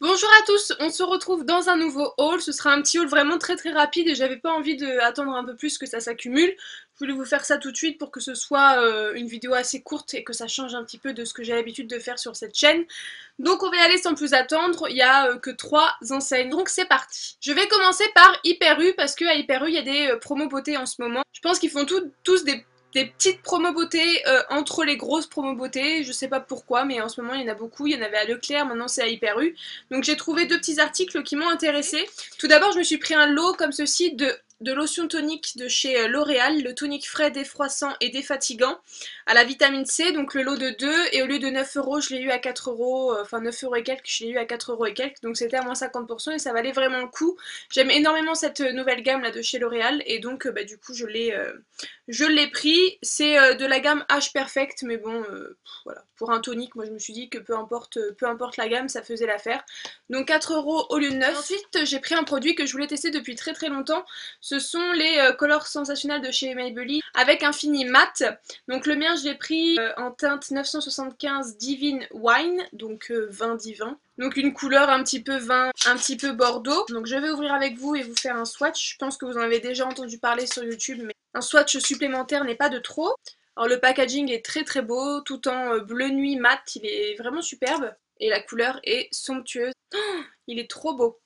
Bonjour à tous, on se retrouve dans un nouveau haul. Ce sera un petit haul vraiment très rapide et j'avais pas envie d'attendre un peu plus que ça s'accumule. Je voulais vous faire ça tout de suite pour que ce soit une vidéo assez courte et que ça change un petit peu de ce que j'ai l'habitude de faire sur cette chaîne. Donc on va y aller sans plus attendre, il y a que 3 enseignes, donc c'est parti. Je vais commencer par Hyper U parce qu'à Hyper U il y a des promos beauté en ce moment. Je pense qu'ils font tous des petites promos beauté entre les grosses promos beauté, je sais pas pourquoi, mais en ce moment il y en a beaucoup, il y en avait à Leclerc, maintenant c'est à Hyper U. Donc j'ai trouvé deux petits articles qui m'ont intéressée. Tout d'abord je me suis pris un lot comme ceci de lotion tonique de chez L'Oréal, le tonique frais, défroissant et défatigant à la vitamine C, donc le lot de 2 et au lieu de 9 euros je l'ai eu à 4 euros, enfin 9 euros et quelques, je l'ai eu à 4 euros et quelques, donc c'était à moins 50% et ça valait vraiment le coup. J'aime énormément cette nouvelle gamme là de chez L'Oréal et donc du coup je l'ai pris. C'est de la gamme H Perfect, mais bon voilà, pour un tonique moi je me suis dit que peu importe la gamme ça faisait l'affaire. Donc 4 euros au lieu de 9. Ensuite j'ai pris un produit que je voulais tester depuis très longtemps, ce sont les Colors Sensationnels de chez Maybelline avec un fini mat. Donc le mien je l'ai pris en teinte 975 Divine Wine, donc vin divin. Donc une couleur un petit peu vin, un petit peu bordeaux. Donc je vais ouvrir avec vous et vous faire un swatch. Je pense que vous en avez déjà entendu parler sur YouTube, mais un swatch supplémentaire n'est pas de trop. Alors le packaging est très beau, tout en bleu nuit mat, il est vraiment superbe. Et la couleur est somptueuse. Oh, il est trop beau.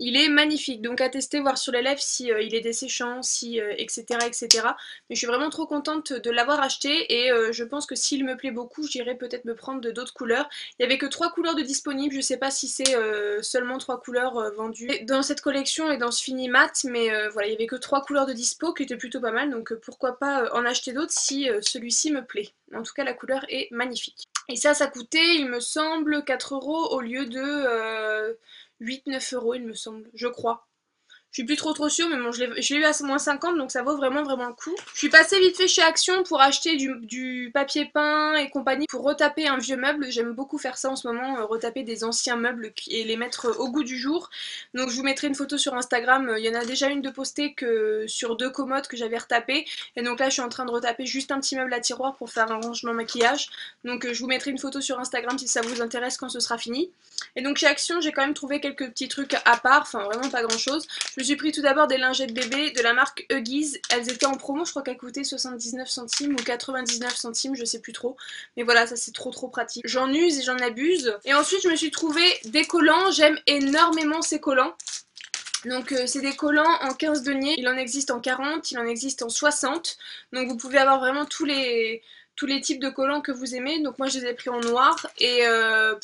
Il est magnifique, donc à tester, voir sur les lèvres si il est desséchant, si etc. etc. Mais je suis vraiment trop contente de l'avoir acheté et je pense que s'il me plaît beaucoup, j'irai peut-être me prendre d'autres couleurs. Il n'y avait que 3 couleurs de disponibles, je sais pas si c'est seulement 3 couleurs vendues dans cette collection et dans ce fini mat, mais voilà, il n'y avait que 3 couleurs de dispo qui étaient plutôt pas mal, donc pourquoi pas en acheter d'autres si celui-ci me plaît. En tout cas, la couleur est magnifique. Et ça coûtait, il me semble, 4 euros au lieu de 8-9 euros, il me semble, je crois. Je suis plus trop sûre, mais bon, je l'ai eu à moins 50, donc ça vaut vraiment le coup. Je suis passée vite fait chez Action pour acheter du papier peint et compagnie pour retaper un vieux meuble. J'aime beaucoup faire ça en ce moment, retaper des anciens meubles et les mettre au goût du jour. Donc je vous mettrai une photo sur Instagram. Il y en a déjà une de postée que sur 2 commodes que j'avais retapées. Et donc là, je suis en train de retaper juste un petit meuble à tiroir pour faire un rangement maquillage. Donc je vous mettrai une photo sur Instagram si ça vous intéresse quand ce sera fini. Et donc chez Action, j'ai quand même trouvé quelques petits trucs à part, enfin vraiment pas grand chose. Je me suis pris tout d'abord des lingettes bébé de la marque Huggies. Elles étaient en promo, je crois qu'elles coûtaient 79 centimes ou 99 centimes, je sais plus trop. Mais voilà, ça c'est trop pratique. J'en use et j'en abuse. Et ensuite, je me suis trouvé des collants. J'aime énormément ces collants. Donc c'est des collants en 15 deniers, il en existe en 40, il en existe en 60. Donc vous pouvez avoir vraiment tous les types de collants que vous aimez. Donc moi je les ai pris en noir et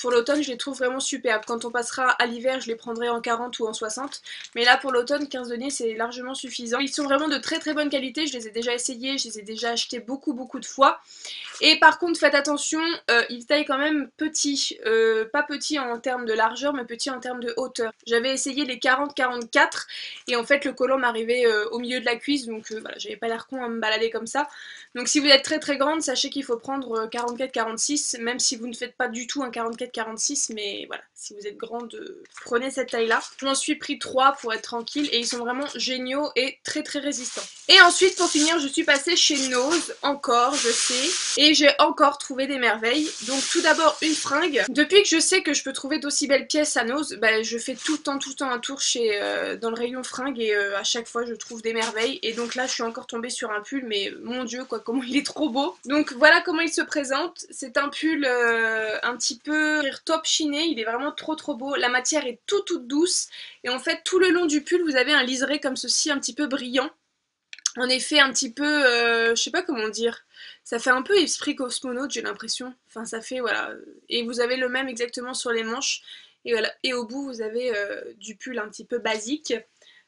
pour l'automne je les trouve vraiment superbes. Quand on passera à l'hiver je les prendrai en 40 ou en 60. Mais là pour l'automne 15 deniers c'est largement suffisant. Ils sont vraiment de très bonne qualité, je les ai déjà essayés, je les ai déjà achetés beaucoup de fois. Et par contre faites attention, il taille quand même petit, pas petit en termes de largeur mais petit en termes de hauteur. J'avais essayé les 40-44 et en fait le collant m'arrivait au milieu de la cuisse, donc voilà, j'avais pas l'air con à me balader comme ça. Donc si vous êtes très grande, sachez qu'il faut prendre 44-46, même si vous ne faites pas du tout un 44-46, mais voilà, si vous êtes grande, prenez cette taille là. Je m'en suis pris 3 pour être tranquille et ils sont vraiment géniaux et très résistants. Et ensuite pour finir je suis passée chez Nose, encore je sais, et j'ai encore trouvé des merveilles. Donc tout d'abord une fringue. Depuis que je sais que je peux trouver d'aussi belles pièces à Nose, bah, je fais tout le temps un tour chez, dans le rayon fringues et à chaque fois je trouve des merveilles. Et donc là je suis encore tombée sur un pull, mais mon dieu quoi, comment il est trop beau. Donc voilà comment il se présente. C'est un pull un petit peu top chiné, il est vraiment trop beau. La matière est toute douce et en fait tout le long du pull vous avez un liseré comme ceci un petit peu brillant. En effet un petit peu, je sais pas comment dire, ça fait un peu esprit cosmonaute j'ai l'impression, enfin ça fait voilà, et vous avez le même exactement sur les manches, et voilà, et au bout vous avez du pull un petit peu basique,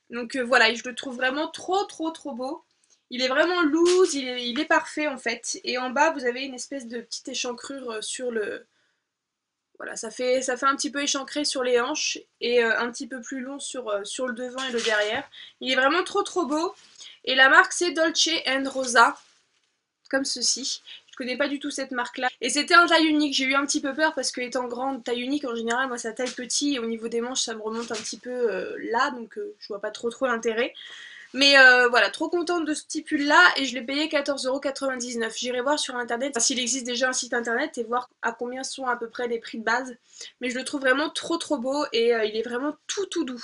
donc voilà, et je le trouve vraiment trop beau, il est vraiment loose, il est parfait en fait, et en bas vous avez une espèce de petite échancrure sur le, voilà, ça fait un petit peu échancré sur les hanches, et un petit peu plus long sur le devant et le derrière, il est vraiment trop beau. Et la marque c'est Dolce Rosa, comme ceci. Je connais pas du tout cette marque là. Et c'était un taille unique, j'ai eu un petit peu peur parce que étant grande, taille unique en général, moi ça taille petit et au niveau des manches ça me remonte un petit peu là, donc je vois pas trop l'intérêt. Mais voilà, trop contente de ce petit pull là et je l'ai payé 14,99 €. J'irai voir sur internet s'il existe déjà un site internet et voir à combien sont à peu près les prix de base. Mais je le trouve vraiment trop beau et il est vraiment tout doux.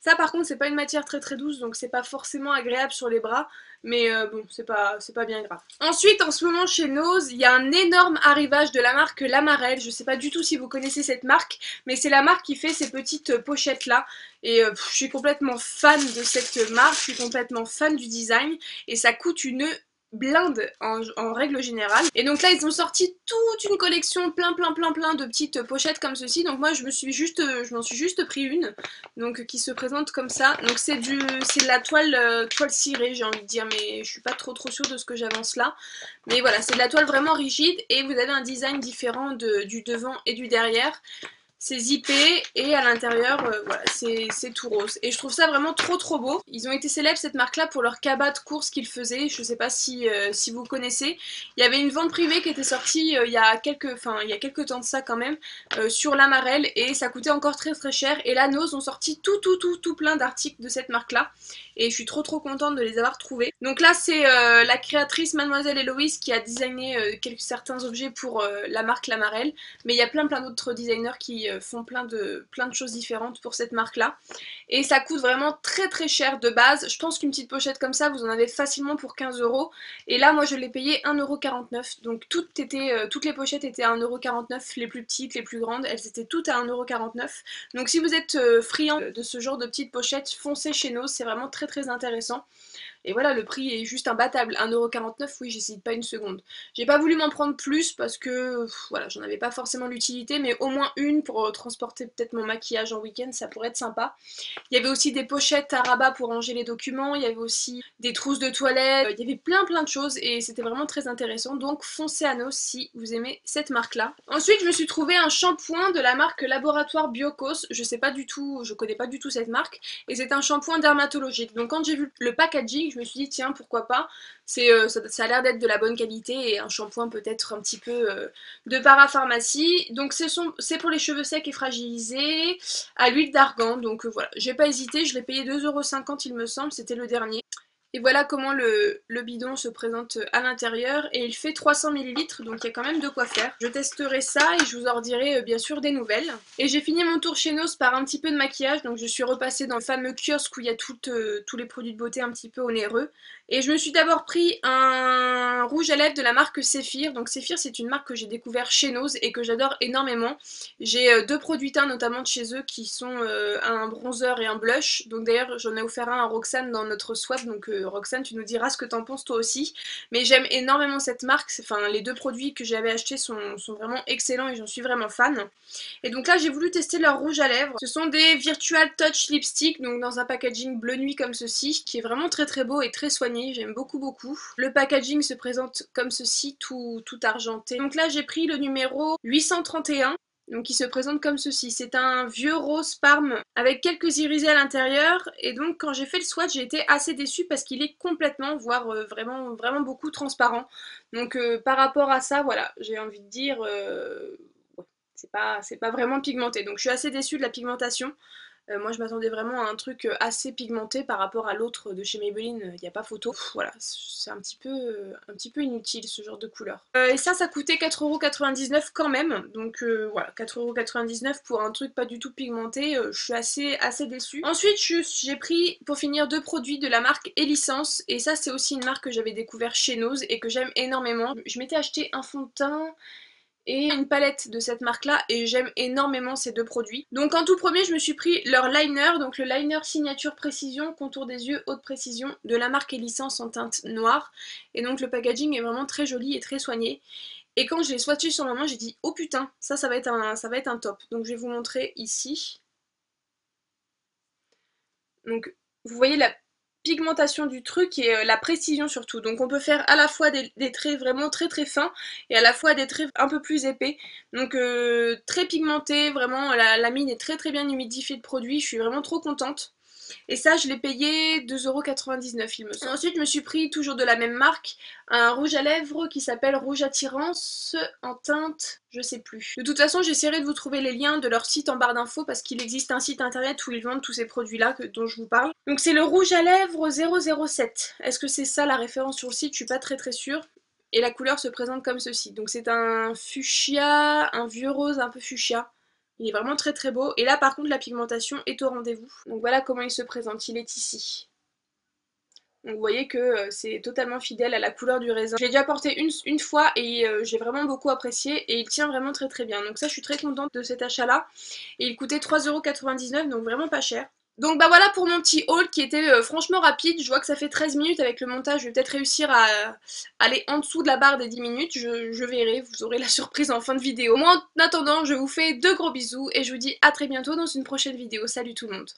Ça par contre c'est pas une matière très douce donc c'est pas forcément agréable sur les bras. Mais bon, c'est pas bien grave. Ensuite, en ce moment chez Nose, il y a un énorme arrivage de la marque L'Amarelle. Je sais pas du tout si vous connaissez cette marque, mais c'est la marque qui fait ces petites pochettes là. Et je suis complètement fan de cette marque, je suis complètement fan du design. Et ça coûte une blinde en règle générale. Et donc là ils ont sorti toute une collection plein de petites pochettes comme ceci. Donc moi je m'en suis juste pris une, donc qui se présente comme ça. Donc c'est de la toile cirée, j'ai envie de dire, mais je suis pas trop sûre de ce que j'avance là. Mais voilà, c'est de la toile vraiment rigide et vous avez un design différent du devant et du derrière. C'est zippé et à l'intérieur, voilà, c'est tout rose. Et je trouve ça vraiment trop beau. Ils ont été célèbres cette marque-là pour leur cabas de course qu'ils faisaient. Je sais pas si vous connaissez. Il y avait une vente privée qui était sortie il y a quelques temps de ça quand même, sur l'Amarelle et ça coûtait encore très cher. Et là, Nose ont sorti tout plein d'articles de cette marque-là. Et je suis trop contente de les avoir trouvés. Donc là, c'est la créatrice Mademoiselle Héloïse qui a designé certains objets pour la marque L'Amarelle. Mais il y a plein d'autres designers qui font plein de choses différentes pour cette marque là et ça coûte vraiment très cher de base. Je pense qu'une petite pochette comme ça vous en avez facilement pour 15 € et là moi je l'ai payé 1,49 €. Donc toutes les pochettes étaient à 1,49 €, les plus petites, les plus grandes, elles étaient toutes à 1,49 €. Donc si vous êtes friand de ce genre de petites pochettes, foncez chez Nose, c'est vraiment très intéressant. Et voilà, le prix est juste imbattable. 1,49 €, oui, j'hésite pas une seconde. J'ai pas voulu m'en prendre plus parce que voilà, j'en avais pas forcément l'utilité, mais au moins une pour transporter peut-être mon maquillage en week-end, ça pourrait être sympa. Il y avait aussi des pochettes à rabat pour ranger les documents, il y avait aussi des trousses de toilette, il y avait plein de choses et c'était vraiment très intéressant. Donc foncez à Nose si vous aimez cette marque-là. Ensuite, je me suis trouvé un shampoing de la marque Laboratoire Biocos. Je sais pas du tout, je connais pas du tout cette marque et c'est un shampoing dermatologique. Donc quand j'ai vu le packaging, je me suis dit tiens pourquoi pas, ça a l'air d'être de la bonne qualité et un shampoing peut-être un petit peu de parapharmacie. Donc c'est pour les cheveux secs et fragilisés à l'huile d'argan. Donc voilà, j'ai pas hésité, je l'ai payé 2,50 € il me semble, c'était le dernier. Et voilà comment le bidon se présente à l'intérieur et il fait 300 ml donc il y a quand même de quoi faire. Je testerai ça et je vous en dirai bien sûr des nouvelles. Et j'ai fini mon tour chez Nose par un petit peu de maquillage, donc je suis repassée dans le fameux kiosque où il y a tous les produits de beauté un petit peu onéreux. Et je me suis d'abord pris un rouge à lèvres de la marque Sephir. Donc Sephir c'est une marque que j'ai découvert chez Nose et que j'adore énormément. J'ai deux produits teints notamment de chez eux qui sont un bronzer et un blush. Donc d'ailleurs j'en ai offert un à Roxane dans notre swap, donc Roxane tu nous diras ce que t'en penses toi aussi. Mais j'aime énormément cette marque, enfin les deux produits que j'avais achetés sont vraiment excellents et j'en suis vraiment fan. Et donc là j'ai voulu tester leur rouge à lèvres. Ce sont des Virtual Touch Lipstick, donc dans un packaging bleu nuit comme ceci, qui est vraiment très beau et très soigné, j'aime beaucoup. Le packaging se présente comme ceci, tout argenté. Donc là j'ai pris le numéro 831. Donc qui se présente comme ceci. C'est un vieux rose parme avec quelques irisés à l'intérieur. Et donc quand j'ai fait le swatch, j'ai été assez déçue parce qu'il est complètement, voire vraiment beaucoup transparent. Donc par rapport à ça, voilà, j'ai envie de dire, ouais, c'est pas vraiment pigmenté. Donc je suis assez déçue de la pigmentation. Moi je m'attendais vraiment à un truc assez pigmenté par rapport à l'autre de chez Maybelline, il n'y a pas photo. Voilà, c'est un petit peu inutile ce genre de couleur. Et ça coûtait 4,99 € quand même, donc voilà, 4,99 € pour un truc pas du tout pigmenté, je suis assez déçue. Ensuite j'ai pris pour finir deux produits de la marque Elicence, et ça c'est aussi une marque que j'avais découvert chez Nose et que j'aime énormément. Je m'étais acheté un fond de teint et une palette de cette marque là et j'aime énormément ces deux produits. Donc en tout premier je me suis pris leur liner, donc le liner signature précision contour des yeux haute précision de la marque Elicence en teinte noire, et donc le packaging est vraiment très joli et très soigné. Et quand je l'ai swatché sur ma main j'ai dit oh putain, ça va être un top. Donc je vais vous montrer ici. Donc vous voyez la pigmentation du truc et la précision surtout. Donc on peut faire à la fois des traits vraiment très fins et à la fois des traits un peu plus épais. Donc très pigmenté, vraiment la mine est très bien humidifiée de produit, je suis vraiment trop contente. Et ça, je l'ai payé 2,99 € il me semble. Ensuite, je me suis pris, toujours de la même marque, un rouge à lèvres qui s'appelle Rouge Attirance en teinte, je sais plus. De toute façon, j'essaierai de vous trouver les liens de leur site en barre d'infos parce qu'il existe un site internet où ils vendent tous ces produits-là dont je vous parle. Donc c'est le rouge à lèvres 007. Est-ce que c'est ça la référence sur le site? Je suis pas très sûre. Et la couleur se présente comme ceci. Donc c'est un fuchsia, un vieux rose un peu fuchsia. Il est vraiment très beau. Et là par contre la pigmentation est au rendez-vous. Donc voilà comment il se présente, il est ici. Donc vous voyez que c'est totalement fidèle à la couleur du raisin. Je l'ai déjà porté une fois et j'ai vraiment beaucoup apprécié et il tient vraiment très bien. Donc ça je suis très contente de cet achat là. Et il coûtait 3,99 € donc vraiment pas cher. Donc bah voilà pour mon petit haul qui était franchement rapide. Je vois que ça fait 13 minutes avec le montage, je vais peut-être réussir à aller en dessous de la barre des 10 minutes, je verrai, vous aurez la surprise en fin de vidéo. Moi en attendant, je vous fais de gros bisous et je vous dis à très bientôt dans une prochaine vidéo. Salut tout le monde.